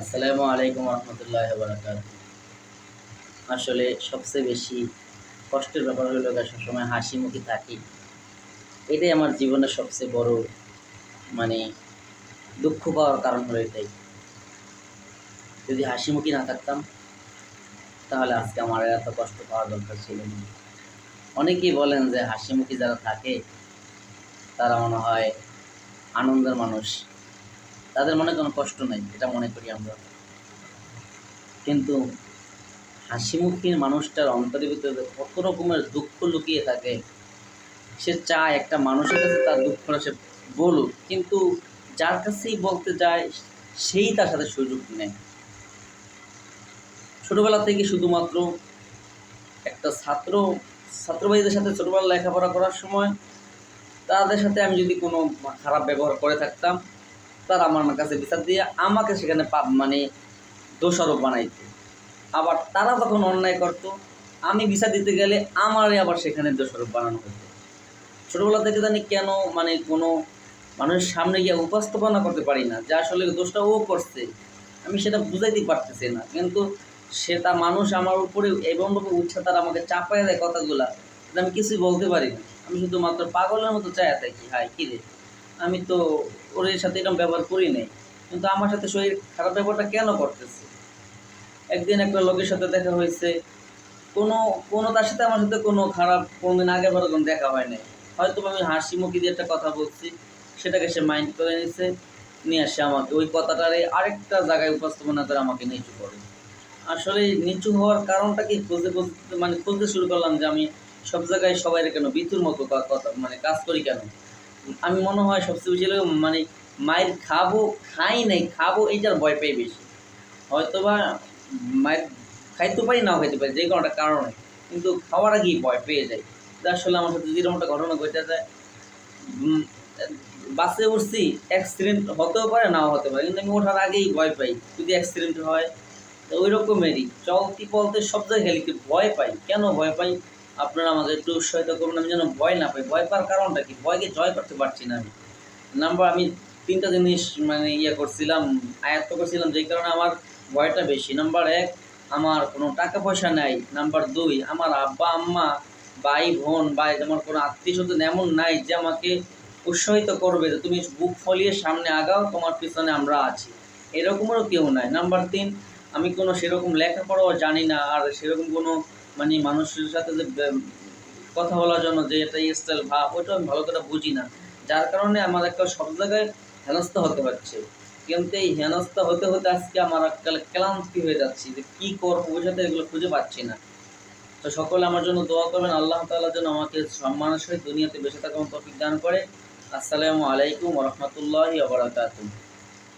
আসসালামু আলাইকুম রহমতুল্লাহ বারাকাত। আসলে সবচেয়ে বেশি কষ্টের ব্যাপার হলো সবসময় হাসি মুখে থাকি। এটাই আমার জীবনের সবচেয়ে বড় মানে দুঃখ পাওয়ার কারণ হলো এটাই। যদি হাসি মুখে না থাকতাম তাহলে আজকে আমার এত কষ্ট পাওয়ার দরকার ছিল না। অনেকেই বলেন যে হাসি মুখে যারা থাকে তারা মনে হয় আনন্দের মানুষ, তাদের মনে কোনো কষ্ট নাই, এটা মনে করি আমরা। কিন্তু হাসিমুখী মানুষটার অন্তরের ভিতরে কত রকমের দুঃখ লুকিয়ে থাকে। সে চায় একটা মানুষের কাছে তার দুঃখটা সে বলুক, কিন্তু যার কাছেই বলতে যায় সেই তার সাথে সুযোগ নেয়। ছোটবেলা থেকে শুধুমাত্র একটা ছাত্রবাড়িদের সাথে ছোটবেলা লেখাপড়া করার সময় তাদের সাথে আমি যদি কোনো খারাপ ব্যবহার করে থাকতাম, তারা আমার কাছে বিচার দিয়ে আমাকে সেখানে মানে দোষারোপ বানাইতো। আবার তারা যখন অন্যায় করতো, আমি বিচার দিতে গেলে আমারই আবার সেখানে দোষারোপ বানানো হতো। ছোটোবেলা থেকে জানি কেন কোনো মানুষের সামনে গিয়ে উপস্থাপনা করতে পারি না যে আসলে দোষটা ও করছে, আমি সেটা বুঝাইতে পারতেছি না। কিন্তু সেটা মানুষ আমার উপরে এমনভাবে উঠছে, তারা আমাকে চাপায় দেয় কথাগুলা, আমি কিছুই বলতে পারি না। আমি শুধুমাত্র পাগলের মতো চায়া থাকি, হায় কী রে, আমি তো ওর সাথে এরকম ব্যবহার করি নাই, কিন্তু আমার সাথে শরীর খারাপ ব্যবহারটা কেন করতেছে। একদিন একটা লোকের সাথে দেখা হয়েছে, কোনো কোনো তার সাথে আমার সাথে কোনো খারাপ কোনোদিন আগে পরে কোনো দেখা হয় নাই। হয়তো আমি হাসি মুখে দিয়ে একটা কথা বলছি, সেটাকে সে মাইন্ড করে নিছে, নিয়ে আসে আমাকে ওই কথাটারে আরেকটা জায়গায় উপস্থাপনা করে আমাকে নিচু করে। আসলে নিচু হওয়ার কারণটা কি খুঁজতে শুরু করলাম যে আমি সব জায়গায় সবাই কেন বিতুর মতো কথা কাজ করি কেন। আমি মনে হয় সবচেয়ে বেশি হলো মায়ের খাবো, খাই নাই খাবো এইটার ভয় পেয়ে বেশি। হয়তোবা মায়ের খাইতে পারি, নাও খাইতে পারি, যে কোনো একটা কারণে, কিন্তু খাওয়ার আগেই ভয় পেয়ে যাই। আসলে আমার সাথে যেরকম একটা ঘটনা ঘটে যায়, বাসে উঠছি, অ্যাক্সিডেন্ট হতেও পারে নাও হতে পারে, কিন্তু আমি ওঠার আগেই ভয় পাই যদি অ্যাক্সিডেন্ট হয়। তো ওই রকমেরই চলতি পলতে সব জায়গায় একটু ভয় পাই। কেন ভয় পাই আপনারা আমাকে একটু উৎসাহিত করুন, আমি যেন ভয় না পাই। ভয় পাওয়ার কারণটা কি? ভয়কে জয় করতে পারছি না আমি ৩টা জিনিস করছিলাম, আয়ত্ত করছিলাম, যেই কারণে আমার ভয়টা বেশি। নাম্বার ১, আমার কোনো টাকা পয়সা নাই। নাম্বার ২, আমার আব্বা আম্মা, ভাই বোন বা আমার কোনো আত্মীয়স্বজন এমন নাই যে আমাকে উৎসাহিত করবে যে তুমি বুক ফলিয়ে সামনে আগাও, তোমার পিছনে আমরা আছি, এরকমেরও কেউ নাই। নাম্বার ৩, আমি কোনো সেরকম লেখাপড়াও জানি না, আর সেরকম কোনো মানুষের সাথে যে কথা বলার জন্য যে একটা স্টাইল ভাব, ওইটা আমি ভালো করে বুঝি না। যার কারণে আমার একটা সব জায়গায় হেনস্থা হতে হচ্ছে। কিন্তু এই হেনস্থা হতে হতে আজকে আমার ক্লান্তি হয়ে যাচ্ছি যে কী করবো, ভবিষ্যতে এগুলো খুঁজে পাচ্ছি না। তো সকলে আমার জন্য দোয়া করবেন, আল্লাহ তাআলা যেন আমাকে সম্মানের সহিত দুনিয়াতে বেঁচে থাকার তৌফিক দান করে। আসসালামু আলাইকুম ওয়া রাহমাতুল্লাহি ওয়া বারাকাতুহু।